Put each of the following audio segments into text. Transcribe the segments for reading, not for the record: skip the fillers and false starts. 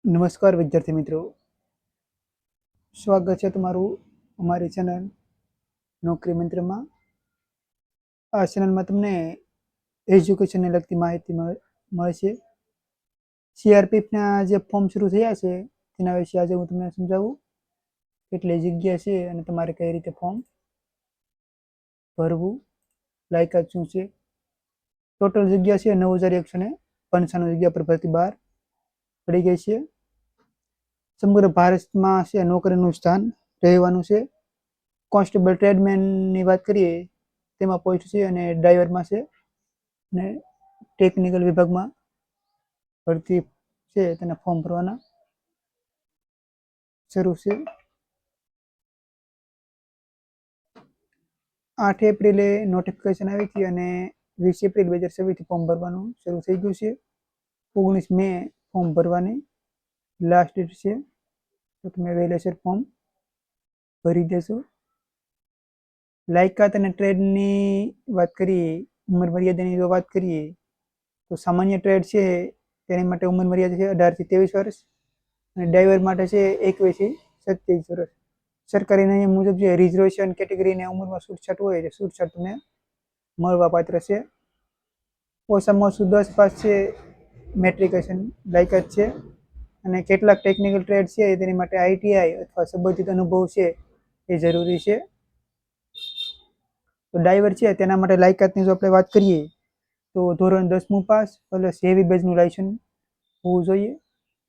નમસ્કાર વિદ્યાર્થી મિત્રો, સ્વાગત છે તમારું અમારી ચેનલ નોકરી મંત્રમાં. આ ચેનલમાં તમને એજ્યુકેશનને લગતી માહિતી મળશે. સીઆરપીએફના જે ફોર્મ શરૂ થયા છે તેના વિશે આજે હું તમને સમજાવું. કેટલી જગ્યા છે અને તમારે કઈ રીતે ફોર્મ ભરવું, લાયકાત શું છે. ટોટલ જગ્યા છે 9195 જગ્યા પર ભરતી બહાર પડી ગઈ છે. સમગ્ર ભારતમાં છે નોકરીનું સ્થાન રહેવાનું છે. કોન્સ્ટેબલ ટ્રેડમેનની વાત કરીએ તેમાં પોસ્ટ છે અને ડ્રાઈવરમાં છે અને ટેકનિકલ વિભાગમાં ભરતી છે તેના ફોર્મ ભરવાના શરૂ છે. 8 એપ્રિલે નોટિફિકેશન આવી હતી અને 20 એપ્રિલ 2026 ફોર્મ ભરવાનું શરૂ થઈ ગયું છે. 19 મે ફોર્મ ભરવાની લાસ્ટ ડેટ છે, તો તમે વહેલેસર ફોર્મ ભરી દેશો. લાયકાત અને ટ્રેડની વાત કરીએ, ઉંમર મર્યાદાની જો વાત કરીએ તો સામાન્ય ટ્રેડ છે તેની માટે ઉંમર મર્યાદા છે 18 થી 23 વર્ષ અને ડ્રાઈવર માટે છે 21 થી 27 વર્ષ. સરકારી નિયમ મુજબ જે રિઝર્વેશન કેટેગરીને ઉંમરમાં છૂટછાટ હોય તે છૂટછાટ તમને મળવા પાત્ર છે. ઓછામાં ઓછું 10 પાસ છે મેટ્રિકેશન લાયકાત છે અને કેટલાક ટેકનિકલ ટ્રેડ છે તેની માટે આઈટીઆઈ અથવા સંબંધિત અનુભવ છે એ જરૂરી છે. તો ડ્રાઈવર છે તેના માટે લાયકાતની જો આપણે વાત કરીએ તો ધોરણ 10મું પાસ પ્લસ હેવી બેઝનું લાયસન્સ હોવું જોઈએ.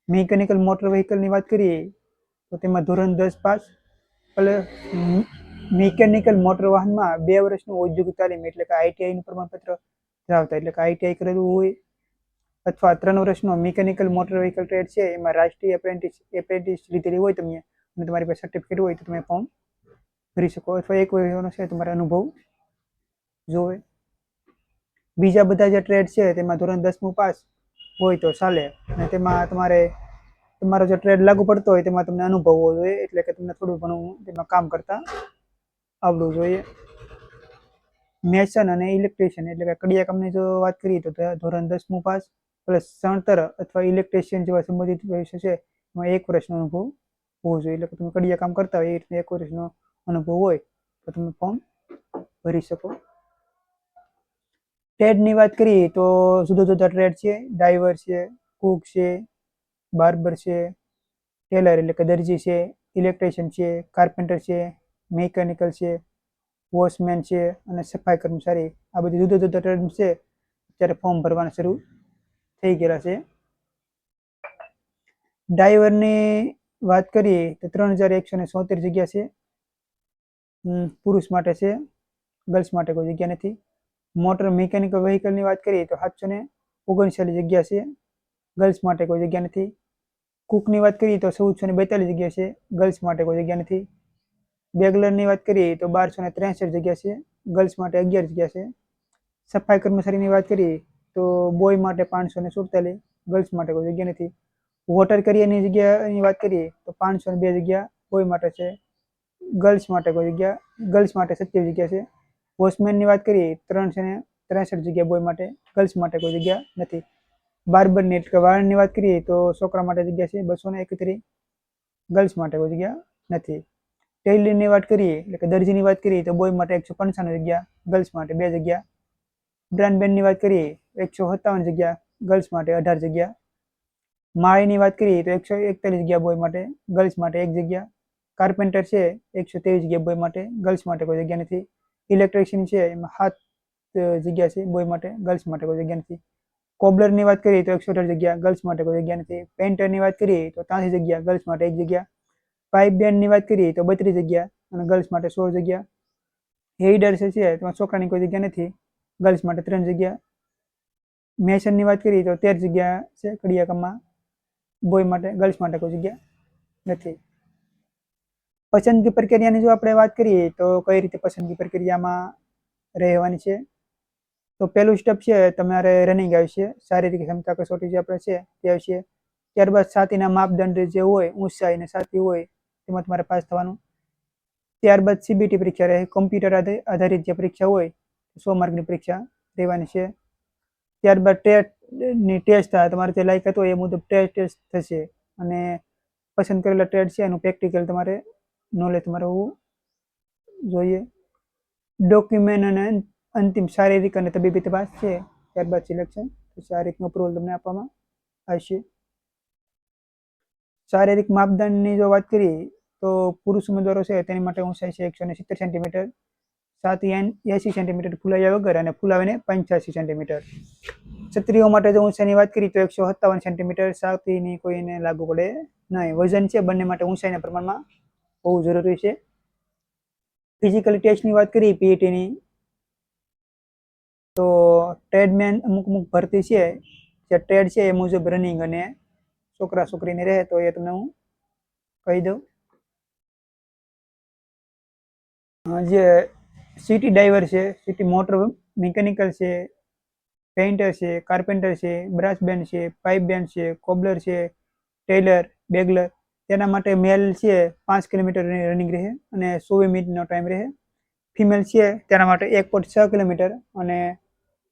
મિકેનિકલ મોટર વ્હીકલની વાત કરીએ તો તેમાં ધોરણ 10 પાસ પ્લસ મિકેનિકલ મોટર વાહનમાં 2 વર્ષનું ઔદ્યોગિક તાલીમ એટલે કે આઈટીઆઈનું પ્રમાણપત્ર ધરાવતા, એટલે કે આઈટીઆઈ કરેલું હોય અથવા 3 વર્ષનો મિકેનિકલ મોટર વ્હીકલ ટ્રેડ છે એમાં રાષ્ટ્રીય એપ્રેન્ટિસ લીધેલી હોય તમે અને તમારી પાસે સર્ટિફિકેટ હોય તો તમે ફોર્મ ભરી શકો, અથવા 1 વર્ષનો છે તમારો અનુભવ જોવે. બીજા બધા જે ટ્રેડ છે તેમાં ધોરણ 10મું પાસ હોય તો ચાલે અને તેમાં તમારો જે ટ્રેડ લાગુ પડતો હોય તેમાં તમને અનુભવ હોવો જોઈએ, એટલે કે તમને થોડું ઘણું તેમાં કામ કરતા આવડવું જોઈએ. મેસન અને ઇલેક્ટ્રિશિયન એટલે કે કડિયા કામની જો વાત કરીએ તો ધોરણ 10મું પાસ પ્લસ સણતર અથવા ઇલેક્ટ્રિશિયન જેવા સંબંધિત વિષય છે એમાં 1 વર્ષનો અનુભવ હોવો જોઈએ, એટલે કે તમે કડિયા કામ કરતા હોય એ રીતે 1 વર્ષનો અનુભવ હોય તો તમે ફોર્મ ભરી શકો. ટ્રેડની વાત કરીએ તો જુદા જુદા ટ્રેડ છે. ડ્રાઈવર છે, કુક છે, બાર્બર છે, ટેલર એટલે કે દરજી છે, ઇલેક્ટ્રિશિયન છે, કાર્પેન્ટર છે, મિકેનિકલ છે, વોચમેન છે અને સફાઈ કર્મચારી. આ બધી જુદા જુદા ટ્રેડ છે અત્યારે ફોર્મ ભરવાના શરૂ થઈ ગયેલા છે. ડ્રાઈવરની વાત કરીએ તો 3176 જગ્યા છે, પુરુષ માટે છે, ગર્લ્સ માટે કોઈ જગ્યા નથી. મોટર મિકેનિકલ વ્હીકલની વાત કરીએ તો 739 જગ્યા છે, ગર્લ્સ માટે કોઈ જગ્યા નથી. કુકની વાત કરીએ તો 1442 જગ્યા છે, ગર્લ્સ માટે કોઈ જગ્યા નથી. બેગલરની વાત કરીએ તો 1263 જગ્યા છે, ગર્લ્સ માટે 11 જગ્યા છે. સફાઈ કર્મચારીની વાત કરીએ તો બોય માટે 547, ગર્લ્સ માટે કોઈ જગ્યા નથી. વોટર કરિયરની જગ્યાની વાત કરીએ તો 502 જગ્યા બોય માટે છે, ગર્લ્સ માટે કોઈ જગ્યા, ગર્લ્સ માટે 27 જગ્યા છે. વોચમેનની વાત કરીએ 363 જગ્યા બોય માટે, ગર્લ્સ માટે કોઈ જગ્યા નથી. બાર્બરની એટલે કે વાળની વાત કરીએ તો છોકરા માટે જગ્યા છે 231, ગર્લ્સ માટે કોઈ જગ્યા નથી. ટેલરની વાત કરીએ એટલે કે દરજીની વાત કરીએ તો બોય માટે 195 જગ્યા, ગર્લ્સ માટે 2 જગ્યા. બ્રાન્ડબેનની વાત કરીએ 157 જગ્યા, ગર્લ્સ માટે 18 જગ્યા. માળીની વાત કરીએ તો 141 જગ્યા બોય માટે, ગર્લ્સ માટે 1 જગ્યા. કાર્પેન્ટર છે 123 જગ્યા બોય માટે, ગર્લ્સ માટે કોઈ જગ્યા નથી. ઇલેક્ટ્રિશિયન છે એમાં 7 જગ્યા છે બોય માટે, ગર્લ્સ માટે કોઈ જગ્યા નથી. કોબલરની વાત કરીએ તો 118 જગ્યા, ગર્લ્સ માટે કોઈ જગ્યા નથી. પેન્ટરની વાત કરીએ તો 83 જગ્યા, ગર્લ્સ માટે 1 જગ્યા. પાઇપ બેન્ડની વાત કરીએ તો 32 જગ્યા અને ગર્લ્સ માટે 16 જગ્યા. હેઈડર છે તેમાં છોકરાની કોઈ જગ્યા નથી, ગર્લ્સ માટે 3 જગ્યા. મેસનની વાત કરીએ તો 13 જગ્યા છે કડિયા કામમાં બોય માટે, ગર્લ્સ માટે કોઈ જગ્યા નથી. પસંદગી પ્રક્રિયાની જો આપણે વાત કરીએ તો કઈ રીતે પસંદગી પ્રક્રિયામાં રહેવાની છે, તો પહેલું સ્ટેપ છે તમારે રનિંગ આવશે, શારીરિક ક્ષમતા કસોટી જે આપણે છે તે આવશે. ત્યારબાદ છાતીના માપદંડ જે હોય, ઊંચાઈ અને છાતી હોય તેમાં તમારે પાસ થવાનું. ત્યારબાદ સીબીટી પરીક્ષા રહે, કમ્પ્યુટર આધારિત જે પરીક્ષા હોય 100 માર્કની પરીક્ષા રહેવાની છે. ત્યારબાદ ટેટની ટેસ્ટ તમારે જે લાયકાત હોય એ મુજબ ટેસ્ટ થશે અને પસંદ કરેલા ટ્રેડ છે એનું પ્રેક્ટિકલ તમારે નોલેજ તમારે હોવું જોઈએ. ડોક્યુમેન્ટ અને અંતિમ શારીરિક અને તબીબી તપાસ છે, ત્યારબાદ સિલેક્શન. પછી આ રીતનું અપ્રુવલ તમને આપવામાં આવશે. શારીરિક માપદંડની જો વાત કરીએ તો પુરુષ ઉમેદવારો છે તેની માટે ઊંચાઈ છે 170 સેન્ટીમીટર, 780 સેન્ટીમીટર ફૂલાયા વગર અને ફૂલાવીને 85 સેન્ટીમીટર. ક્ષત્રિયો માટે જો ઊંચાઈની વાત કરીએ તો 157 સેન્ટીમીટર, સાતીની કોઈને લાગુ પડે નહીં. વજન છે બંને માટે ઊંચાઈના પ્રમાણમાં હોવું જરૂરી છે. ફિઝિકલ ટેસ્ટની વાત કરીએ પીઈટીની તો ટ્રેડમેન અમુક ભરતી છે જે ટ્રેડ છે એ મુજબ રનિંગ અને છોકરા છોકરીને રહે તો એ તમને હું કહી દઉં. જે સિટી ડાઈવર છે, સિટી મોટર મિકેનિકલ છે, પેઇન્ટર છે, કાર્પેન્ટર છે, બ્રાસ બેન્ડ છે, પાઇપ બેન્ડ છે, કોબલર છે, ટેલર, બેગલર, તેના માટે મેલ છે 5 કિલોમીટર રનિંગ રહે અને 100 મિનિટનો ટાઈમ રહે. ફિમેલ છે તેના માટે 1.6 કિલોમીટર અને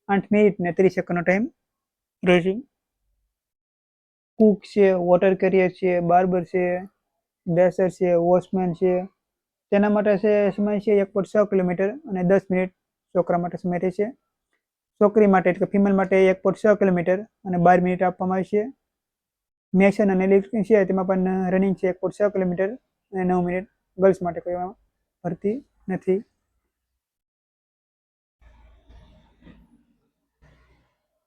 8 મિનિટ ને 30 સેકન્ડનો ટાઈમ રહેશે. કુક છે, વોટર કેરિયર છે, બાર્બર છે, ડેસર છે, વોચમેન છે, તેના માટે છે સમય છે 1.6 કિલોમીટર અને 10 મિનિટ છોકરા માટે સમય રહેશે. છોકરી માટે એટલે ફિમેલ માટે 1.6 કિલોમીટર અને 12 મિનિટ આપવામાં આવશે. મેશન અને ઇલેક્ટ્રિક છે તેમાં પણ રનિંગ છે 1.6 કિલોમીટર અને 9 મિનિટ. ગર્લ્સ માટે કોઈ ભરતી નથી.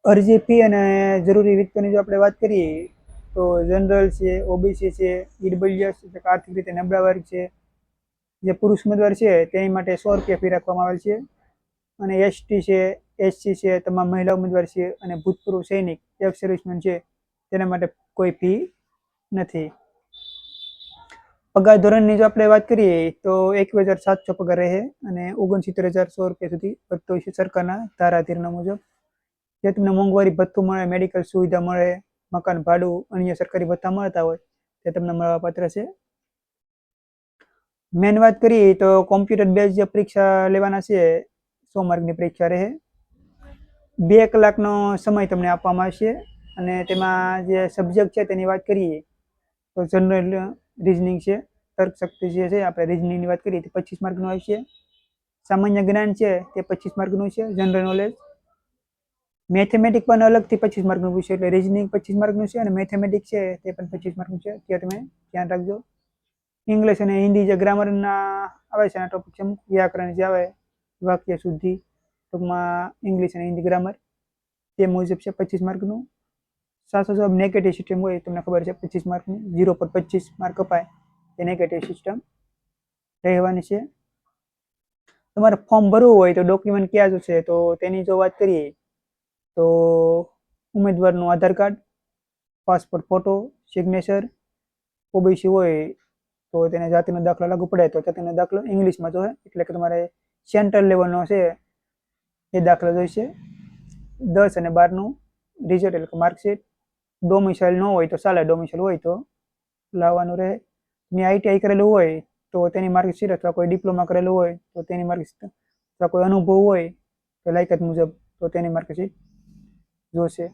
અરજી ફી અને જરૂરી વિગતોની જો આપણે વાત કરીએ તો જનરલ છે, ઓબીસી છે, ઈડબ્લ્યુએસ એટલે આર્થિક રીતે નબળા વર્ગ છે, જે પુરુષ ઉમેદવાર છે તેની માટે 100 રૂપિયા ફી રાખવામાં આવેલ છે. અને એસટી છે, એસસી છે, તમામ મહિલા ઉમેદવાર છે અને ભૂતપૂર્વ સૈનિક, એક્સ સર્વિસમેન છે તેના માટે કોઈ ફી નથી. પગાર ધોરણની જો આપણે વાત કરીએ તો 21,700 પગાર રહે અને 69,100 રૂપિયા સુધી વધતો હોય છે સરકારના ધારાધીરણા મુજબ. જે તમને મોંઘવારી ભથ્થું મળે, મેડિકલ સુવિધા મળે, મકાન ભાડું, અન્ય સરકારી ભથ્થા મળતા હોય તે તમને મળવાપાત્ર છે. મેન વાત કરીએ તો કોમ્પ્યુટર બેઝ જે પરીક્ષા લેવાના છે 100 માર્કની પરીક્ષા રહે. 2 કલાકનો સમય તમને આપવામાં આવશે અને તેમાં જે સબ્જેક્ટ છે તેની વાત કરીએ તો જનરલ રિઝનિંગ છે, તર્ક શક્તિ જે છે આપણે રિઝનિંગની વાત કરીએ તો 25 માર્કનું આવશે. સામાન્ય જ્ઞાન છે તે 25 માર્કનું છે, જનરલ નોલેજ. મેથેમેટિક પણ અલગથી 25 માર્કનું પૂછે એટલે રિઝનિંગ 25 માર્કનું છે અને મેથેમેટિક છે તે પણ 25 માર્કનું છે, ત્યાં તમે ધ્યાન રાખજો. ઇંગ્લિશ અને હિન્દી જે ગ્રામરના આવે છે એના ટોપિક છે, વ્યાકરણ જે આવે, વાક્ય શુદ્ધિ, ટૂંકમાં ઇંગ્લિશ અને હિન્દી ગ્રામર તે મુજબ છે 25 માર્કનું. સાચો જવાબ નેગેટિવ સિસ્ટમ હોય તમને ખબર છે 25 માર્કનું, 0 પર 25 માર્ક અપાય એ નેગેટિવ સિસ્ટમ રહેવાની છે. તમારે ફોર્મ ભરવું હોય તો ડોક્યુમેન્ટ ક્યાં જશે તો તેની જો વાત કરીએ તો ઉમેદવારનું Aadhaar card, passport photo, signature, OBC હોય તો તેને જાતિનો દાખલો લાગુ પડે તો જાતિનો દાખલો ઇંગ્લિશમાં જોઈએ એટલે કે તમારે સેન્ટ્રલ લેવલનો છે એ દાખલો જોઈશે. 10 અને 12નું રિઝલ્ટ એટલે કે માર્કશીટ. ડોમિસાઇલ ન હોય તો ચાલે, ડોમિસાઇલ હોય તો લાવવાનું રહે. મેં આઈટીઆઈ કરેલું હોય તો તેની માર્કશીટ અથવા કોઈ ડિપ્લોમા કરેલું હોય તો તેની માર્કશીટ અથવા કોઈ અનુભવ હોય તો લાયકાત મુજબ તો તેની માર્કશીટ જોશે.